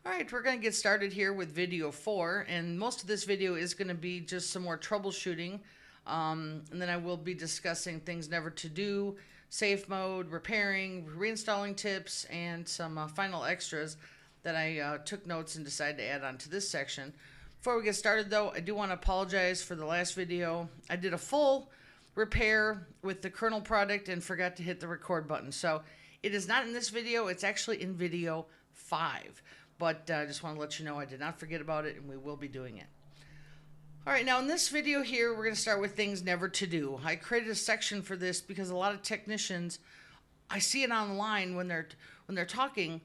All right, we're going to get started here with video 4, and most of this video is going to be just some more troubleshooting, and then I will be discussing things never to do, safe mode, repairing, reinstalling tips, and some final extras that I took notes and decided to add on to this section. Before we get started though, I do want to apologize for the last video. I did a full repair with the kernel product and forgot to hit the record button. So it is not in this video, it's actually in video 5. But I just want to let you know I did not forget about it and we will be doing it. Alright, now in this video here, we're going to start with things never to do. I created a section for this because a lot of technicians, I see it online when they're talking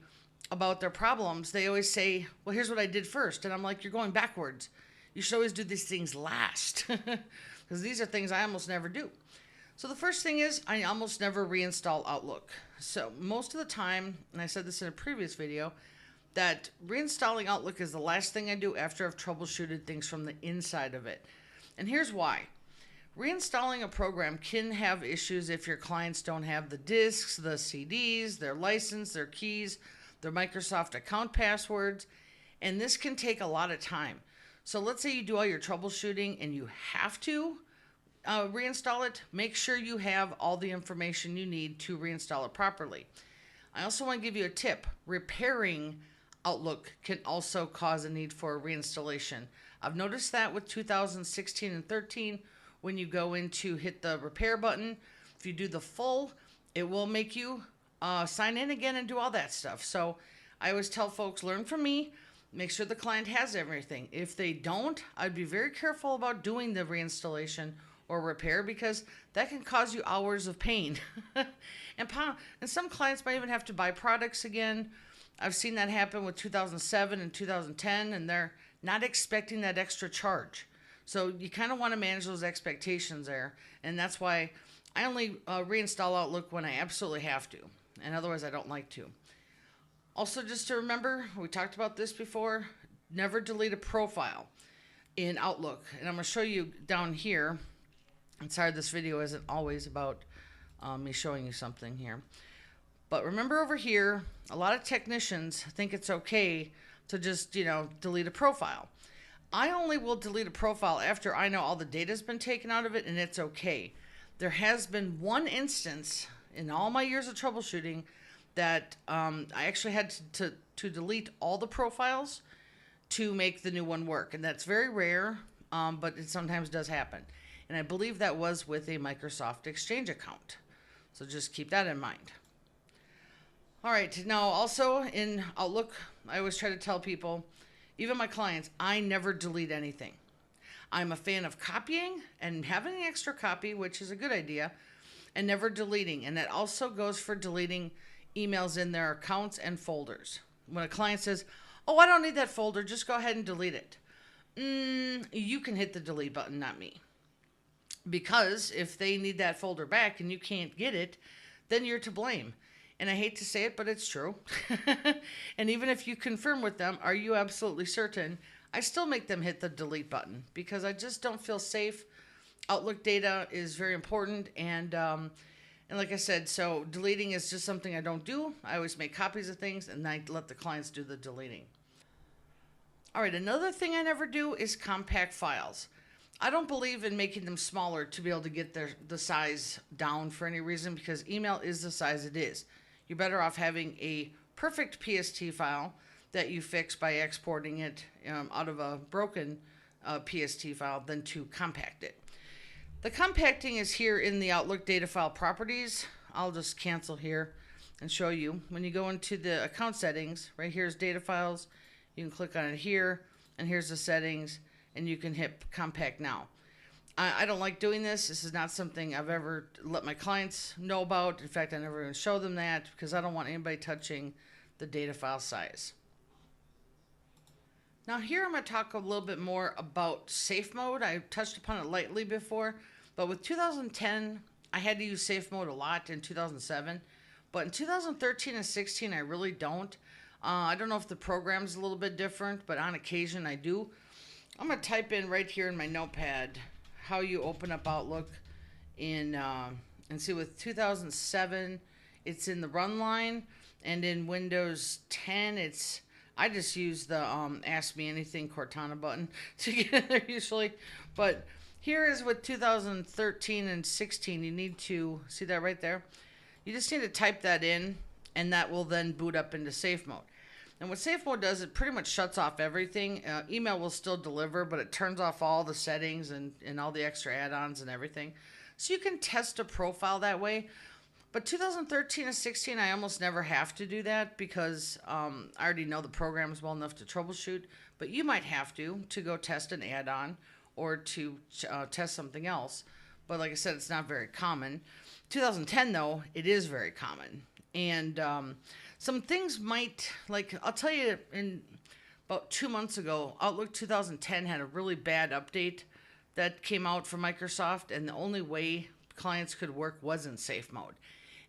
about their problems, they always say, well, here's what I did first. And I'm like, you're going backwards. You should always do these things last. Because these are things I almost never do. So the first thing is I almost never reinstall Outlook. So most of the time, and I said this in a previous video, that reinstalling Outlook is the last thing I do after I've troubleshooted things from the inside of it. And here's why. Reinstalling a program can have issues if your clients don't have the disks, the CDs, their license, their keys, their Microsoft account passwords, and this can take a lot of time. So let's say you do all your troubleshooting and you have to reinstall it. Make sure you have all the information you need to reinstall it properly. I also want to give you a tip. Repairing Outlook can also cause a need for a reinstallation. I've noticed that with 2016 and 13, when you go in to hit the repair button, if you do the full, it will make you sign in again and do all that stuff. So I always tell folks, learn from me, make sure the client has everything. If they don't, I'd be very careful about doing the reinstallation or repair because that can cause you hours of pain. and some clients might even have to buy products again. I've seen that happen with 2007 and 2010, and they're not expecting that extra charge. So you kind of want to manage those expectations there, and that's why I only reinstall Outlook when I absolutely have to, and otherwise I don't like to. Also, just to remember, we talked about this before, never delete a profile in Outlook. And I'm going to show you down here. I'm sorry this video isn't always about me showing you something here. But remember over here, a lot of technicians think it's okay to just, delete a profile. I only will delete a profile after I know all the data's been taken out of it and it's okay. There has been one instance in all my years of troubleshooting that I actually had to delete all the profiles to make the new one work. And that's very rare, but it sometimes does happen. And I believe that was with a Microsoft Exchange account. So just keep that in mind. All right, now also in Outlook, I always try to tell people, even my clients, I never delete anything. I'm a fan of copying and having an extra copy, which is a good idea, and never deleting. And that also goes for deleting emails in their accounts and folders. When a client says, oh, I don't need that folder, just go ahead and delete it. You can hit the delete button, not me. Because if they need that folder back and you can't get it, then you're to blame. And I hate to say it, but it's true. And even if you confirm with them, are you absolutely certain? I still make them hit the delete button because I just don't feel safe. Outlook data is very important, and like I said, so deleting is just something I don't do. I always make copies of things, and I let the clients do the deleting. All right, another thing I never do is compact files. I don't believe in making them smaller to be able to get the size down for any reason because email is the size it is. You're better off having a perfect PST file that you fix by exporting it out of a broken PST file than to compact it. The compacting is here in the Outlook data file properties. I'll just cancel here and show you. When you go into the account settings, right here's data files. You can click on it here, and here's the settings, and you can hit compact now. I don't like doing this. This is not something I've ever let my clients know about. In fact, I never even show them that because I don't want anybody touching the data file size. Now here I'm going to talk a little bit more about safe mode. I touched upon it lightly before, but with 2010, I had to use safe mode a lot in 2007. But in 2013 and 16, I really don't. I don't know if the program's a little bit different, but on occasion I do. I'm going to type in right here in my notepad how you open up Outlook in, and see with 2007, it's in the run line, and in Windows 10, it's I just use the Ask Me Anything Cortana button to get in there usually. But here is with 2013 and 16. You need to see that right there. You just need to type that in, and that will then boot up into safe mode. And what safe mode does, it pretty much shuts off everything. Email will still deliver, but it turns off all the settings and all the extra add-ons and everything. So you can test a profile that way. But 2013 and 16, I almost never have to do that because I already know the programs well enough to troubleshoot. But you might have to go test an add-on or to test something else. But like I said, it's not very common. 2010, though, it is very common. And some things might, like I'll tell you, in about 2 months ago, Outlook 2010 had a really bad update that came out from Microsoft, and the only way clients could work was in safe mode.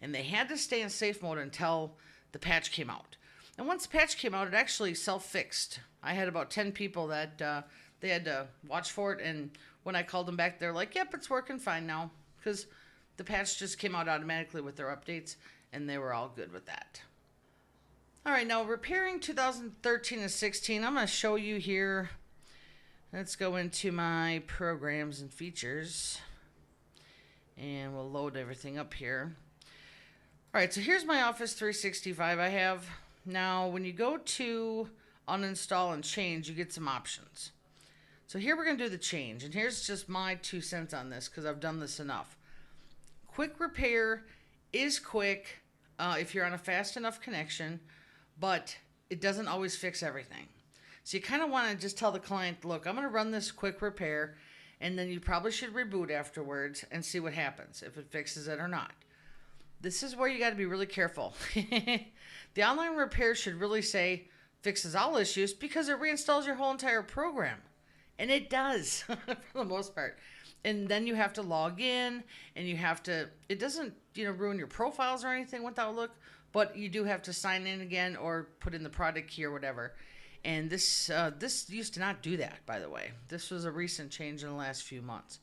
And they had to stay in safe mode until the patch came out. And once the patch came out, it actually self-fixed. I had about 10 people that they had to watch for it, and when I called them back, they're like, yep, it's working fine now, because the patch just came out automatically with their updates, and they were all good with that. All right, now repairing 2013 and 16, I'm going to show you here. Let's go into my programs and features, and we'll load everything up here. All right, so here's my Office 365 I have. Now, when you go to Uninstall and Change, you get some options. So here we're going to do the change, and here's just my 2 cents on this because I've done this enough. Quick repair is quick if you're on a fast enough connection, but it doesn't always fix everything. So you kind of want to just tell the client, look, I'm going to run this quick repair, and then you probably should reboot afterwards and see what happens, if it fixes it or not. This is where you got to be really careful. The online repair should really say fixes all issues because it reinstalls your whole entire program. And it does for the most part. And then you have to log in and you have to, it doesn't, ruin your profiles or anything with Outlook, but you do have to sign in again or put in the product key or whatever. And this used to not do that, by the way. This was a recent change in the last few months.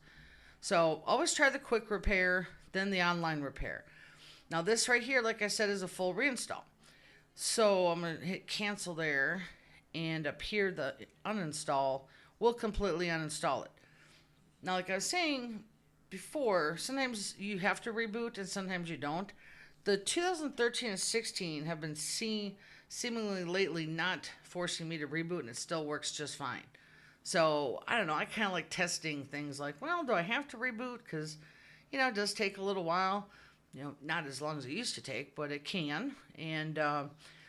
So always try the quick repair, then the online repair. Now this right here, like I said, is a full reinstall. So I'm going to hit cancel there, and up here the uninstall will completely uninstall it. Now, like I was saying before, sometimes you have to reboot and sometimes you don't. The 2013 and 16 have been seemingly lately not forcing me to reboot, and it still works just fine. So I don't know, I kind of like testing things like, well, do I have to reboot? Because, it does take a little while. Not as long as it used to take, but it can. And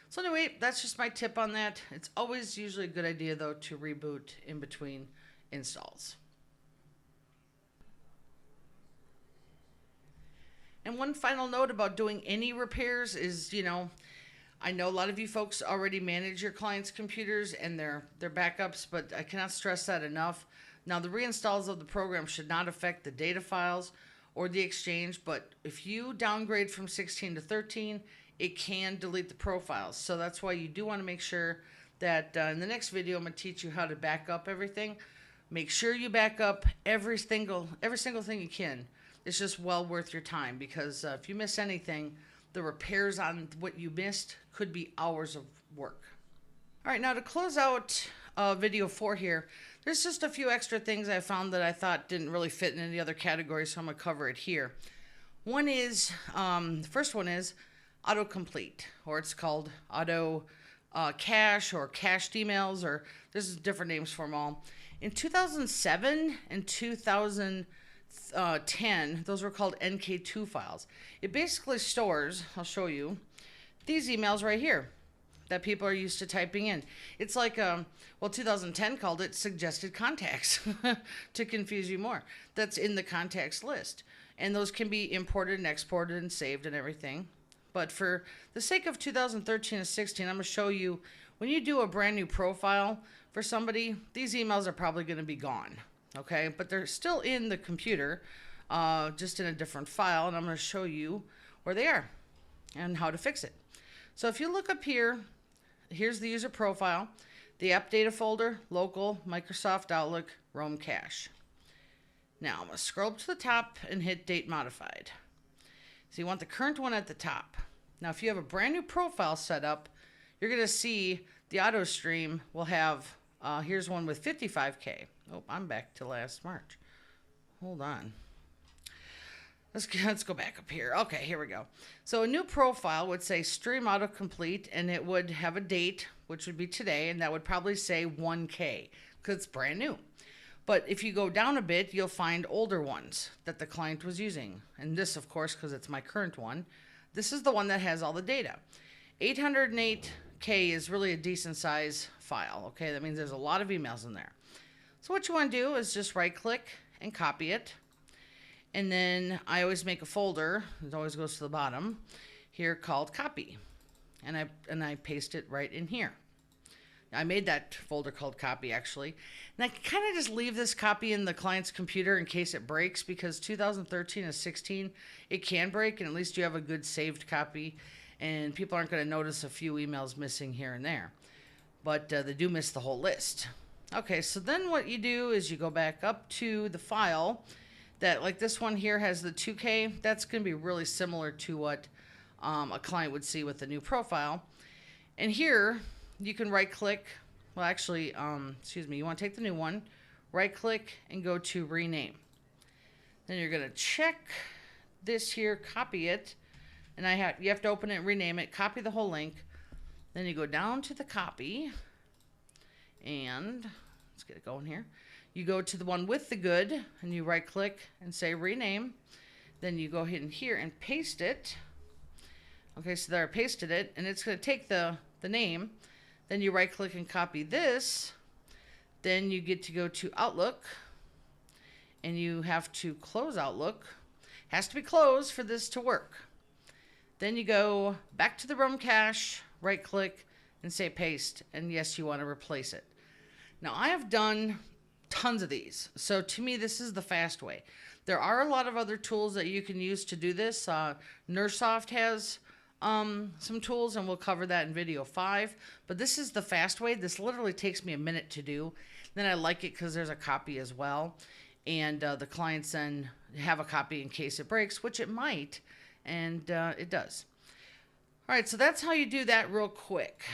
so anyway, that's just my tip on that. It's always usually a good idea, though, to reboot in between installs. And one final note about doing any repairs is, I know a lot of you folks already manage your clients' computers and their backups, but I cannot stress that enough. Now, the reinstalls of the program should not affect the data files or the Exchange, but if you downgrade from 16 to 13, it can delete the profiles. So that's why you do want to make sure that in the next video, I'm going to teach you how to back up everything. Make sure you back up every single thing you can. It's just well worth your time because if you miss anything, the repairs on what you missed could be hours of work. All right, now to close out video 4 here, there's just a few extra things I found that I thought didn't really fit in any other category, so I'm going to cover it here. One is, the first one is Autocomplete, or it's called Auto Cache or cached emails, or there's different names for them all. In 2007 and 2010, those were called NK2 files. It basically stores, I'll show you, these emails right here that people are used to typing in. It's like, 2010 called it suggested contacts to confuse you more. That's in the contacts list. And those can be imported and exported and saved and everything. But for the sake of 2013 and 16, I'm going to show you when you do a brand new profile for somebody, these emails are probably going to be gone. Okay, but they're still in the computer, just in a different file. And I'm going to show you where they are and how to fix it. So if you look up here, here's the user profile, the app data folder, local, Microsoft Outlook, Roam cache. Now I'm going to scroll up to the top and hit date modified. So you want the current one at the top. Now if you have a brand new profile set up, you're going to see the auto stream will have, here's one with 55K. Oh, I'm back to last March. Hold on. Let's go back up here. Okay, here we go. So a new profile would say stream autocomplete, and it would have a date, which would be today, and that would probably say 1K because it's brand new. But if you go down a bit, you'll find older ones that the client was using. And this, of course, because it's my current one, this is the one that has all the data. 808K is really a decent size file. Okay, that means there's a lot of emails in there. So what you want to do is just right click and copy it. And then I always make a folder, it always goes to the bottom, here called copy. And I paste it right in here. I made that folder called copy actually. And I kind of just leave this copy in the client's computer in case it breaks, because 2013 and 16, it can break, and at least you have a good saved copy and people aren't going to notice a few emails missing here and there. But they do miss the whole list. Okay, so then what you do is you go back up to the file that, like this one here has the 2K. That's going to be really similar to what a client would see with the new profile. And here you can right click. Well, actually, excuse me, you want to take the new one, right click and go to rename. Then you're going to check this here, copy it, and you have to open it and rename it, copy the whole link. Then you go down to the copy, and let's get it going here. You go to the one with the good, and you right click and say rename. Then you go ahead and here and paste it. Okay, so there I pasted it, and it's going to take the name. Then you right click and copy this. Then you get to go to Outlook, and you have to close Outlook. Has to be closed for this to work. Then you go back to the room cache, right click and say paste, and yes, you want to replace it. Now I have done tons of these, so to me this is the fast way. There are a lot of other tools that you can use to do this. Nursoft has some tools, and we'll cover that in video 5, but this is the fast way. This literally takes me a minute to do. Then I like it because there's a copy as well, and the clients then have a copy in case it breaks, which it might, and it does. All right, so that's how you do that real quick.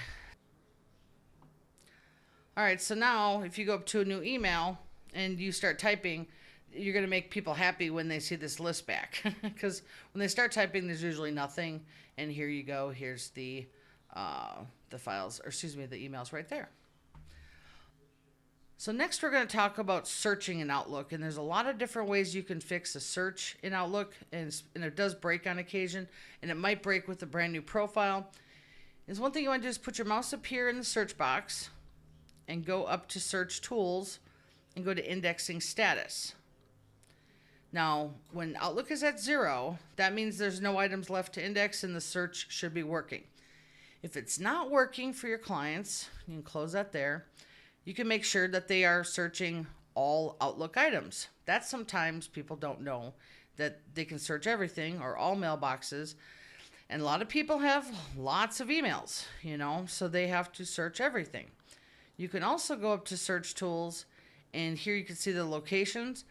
All right, so now if you go up to a new email and you start typing, you're going to make people happy when they see this list back, because when they start typing, there's usually nothing. And here you go. Here's the files, or excuse me, the emails right there. So next we're going to talk about searching in Outlook, and there's a lot of different ways you can fix a search in Outlook, and it does break on occasion, and it might break with a brand new profile. Is one thing you want to do is put your mouse up here in the search box and go up to search tools and go to indexing status. Now, when Outlook is at 0, that means there's no items left to index and the search should be working. If it's not working for your clients, you can close that there. You can make sure that they are searching all Outlook items. That sometimes people don't know that they can search everything or all mailboxes. And a lot of people have lots of emails, so they have to search everything. You can also go up to search tools, and here you can see the locations.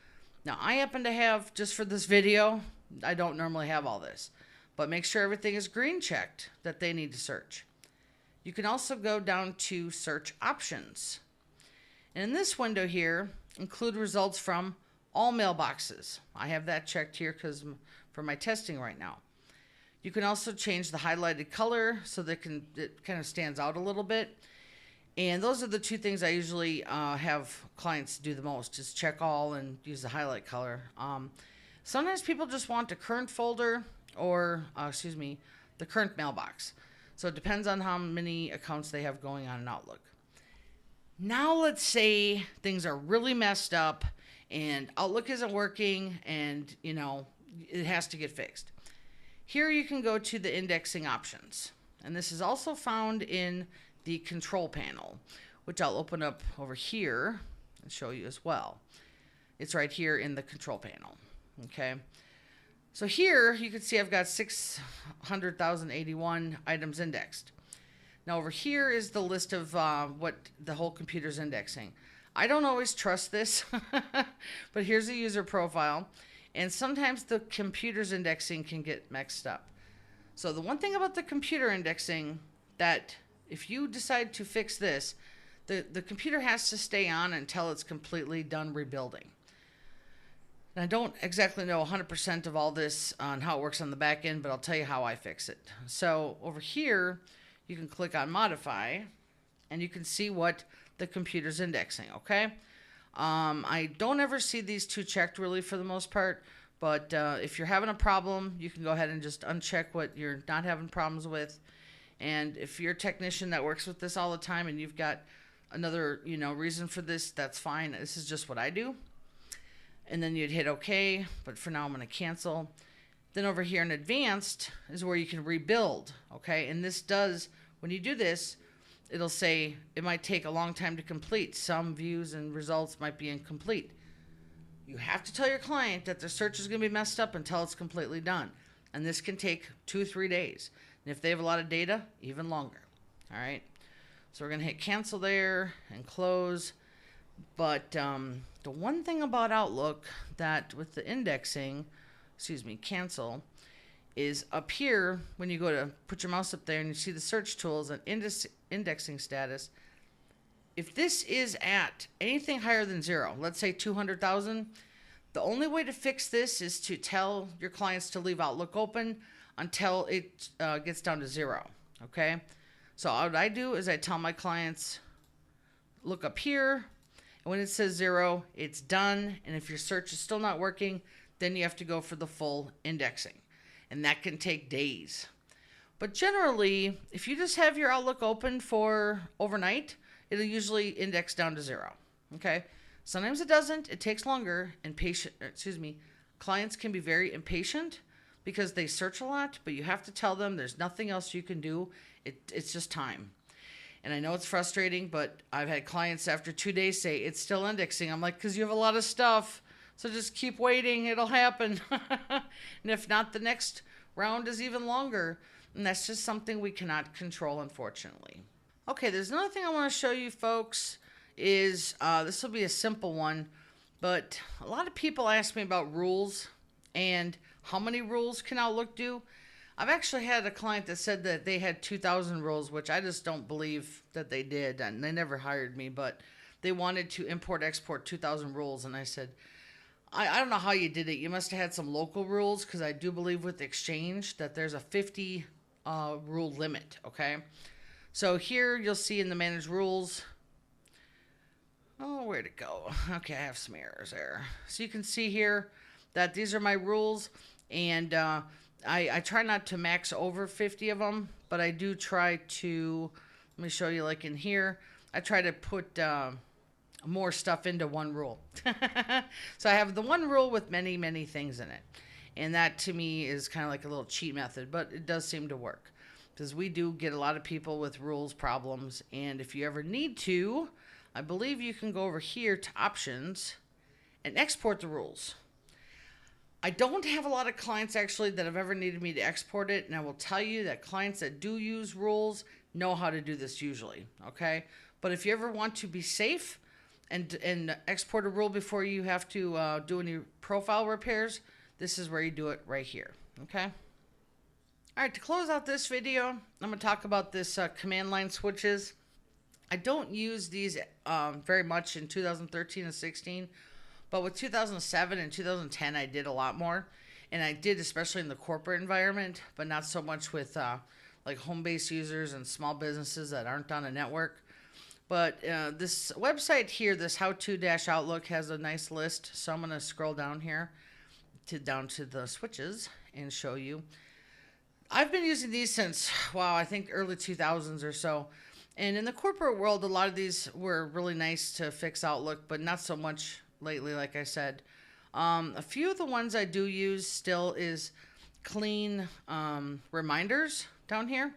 Now, I happen to have, just for this video, I don't normally have all this, but make sure everything is green checked that they need to search. You can also go down to search options. And in this window here, include results from all mailboxes. I have that checked here because for my testing right now. You can also change the highlighted color so that it kind of stands out a little bit. And those are the two things I usually have clients do the most, is check all and use the highlight color. Sometimes people just want the current folder or, the current mailbox. So it depends on how many accounts they have going on in Outlook. Now let's say things are really messed up and Outlook isn't working and, it has to get fixed. Here you can go to the indexing options. And this is also found in the control panel, which I'll open up over here and show you as well. It's right here in the control panel. Okay. So here you can see I've got 600,081 items indexed. Now over here is the list of what the whole computer's indexing. I don't always trust this, but here's a user profile. And sometimes the computer's indexing can get mixed up. So the one thing about the computer indexing that if you decide to fix this, the computer has to stay on until it's completely done rebuilding. And I don't exactly know 100% of all this on how it works on the back end, but I'll tell you how I fix it. So over here, you can click on Modify, and you can see what the computer's indexing, okay? I don't ever see these two checked really for the most part, but if you're having a problem, you can go ahead and just uncheck what you're not having problems with. And if you're a technician that works with this all the time and you've got another, reason for this, that's fine. This is just what I do. And then you'd hit OK, but for now I'm going to cancel. Then over here in Advanced is where you can rebuild, okay? And this does, when you do this, it'll say it might take a long time to complete. Some views and results might be incomplete. You have to tell your client that their search is going to be messed up until it's completely done. And this can take 2 or 3 days. And if they have a lot of data, even longer. All right? So we're going to hit cancel there and close. But the one thing about Outlook that with the indexing, cancel, is up here when you go to put your mouse up there and you see the search tools and indexing status. If this is at anything higher than 0, let's say 200,000, the only way to fix this is to tell your clients to leave Outlook open until it gets down to 0, okay? So what I do is I tell my clients, look up here, and when it says 0, it's done, and if your search is still not working, then you have to go for the full indexing, and that can take days. But generally, if you just have your Outlook open for overnight, it'll usually index down to 0, okay? Sometimes it doesn't. It takes longer, and clients can be very impatient because they search a lot, but you have to tell them there's nothing else you can do. It's just time. And I know it's frustrating, but I've had clients after 2 days say, it's still indexing. I'm like, because you have a lot of stuff, so just keep waiting. It'll happen. And if not, the next round is even longer. And that's just something we cannot control, unfortunately. Okay, there's another thing I want to show you folks is, this will be a simple one, but a lot of people ask me about rules and how many rules can Outlook do. I've actually had a client that said that they had 2,000 rules, which I just don't believe that they did, and they never hired me, but they wanted to import-export 2,000 rules, and I said, I don't know how you did it. You must have had some local rules, because I do believe with Exchange that there's a 50 rule limit, okay? So here you'll see in the Manage Rules, where'd it go? Okay, I have some errors there. So you can see here that these are my rules, and I try not to max over 50 of them, but I do try to, let me show you like in here, I try to put more stuff into one rule. So I have the one rule with many, many things in it. And that to me is kind of like a little cheat method, but it does seem to work. Because we do get a lot of people with rules problems, and if you ever need to, I believe you can go over here to Options and export the rules. I don't have a lot of clients actually that have ever needed me to export it, and I will tell you that clients that do use rules know how to do this usually, okay? But if you ever want to be safe and export a rule before you have to do any profile repairs, this is where you do it right here, okay? All right, to close out this video, I'm going to talk about this command line switches. I don't use these very much in 2013 and 16, but with 2007 and 2010, I did a lot more. And I did especially in the corporate environment, but not so much with like home-based users and small businesses that aren't on a network. But this website here, this how-to-outlook, has a nice list. So I'm going to scroll down here down to the switches and show you. I've been using these since, wow, I think early 2000s or so. And in the corporate world, a lot of these were really nice to fix Outlook, but not so much lately, like I said. A few of the ones I do use still is clean reminders down here.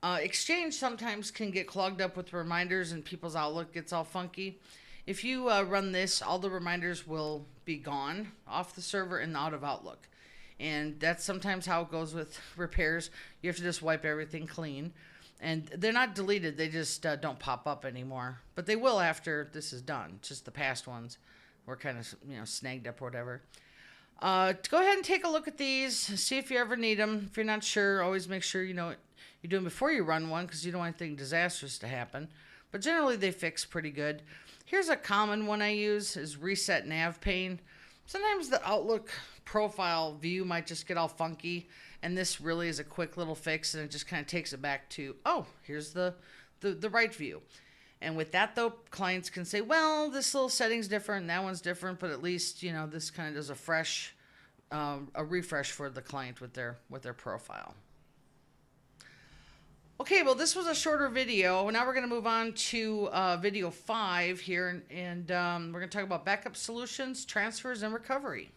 Exchange sometimes can get clogged up with reminders and people's Outlook gets all funky. If you run this, all the reminders will be gone off the server and out of Outlook. And that's sometimes how it goes with repairs. You have to just wipe everything clean. And they're not deleted, they just don't pop up anymore. But they will after this is done. Just the past ones were kind of, snagged up or whatever. Go ahead and take a look at these. See if you ever need them. If you're not sure, always make sure you know what you're doing before you run one, because you don't want anything disastrous to happen. But generally, they fix pretty good. Here's a common one I use is reset nav pane. Sometimes the Outlook profile view might just get all funky, and this really is a quick little fix, and it just kind of takes it back to, oh, here's the right view. And with that, though, clients can say, well, this little setting's different, that one's different, but at least, you know, this kind of does a refresh for the client with their profile. Okay, well, this was a shorter video. Now we're going to move on to video 5 here, and we're going to talk about backup solutions, transfers, and recovery.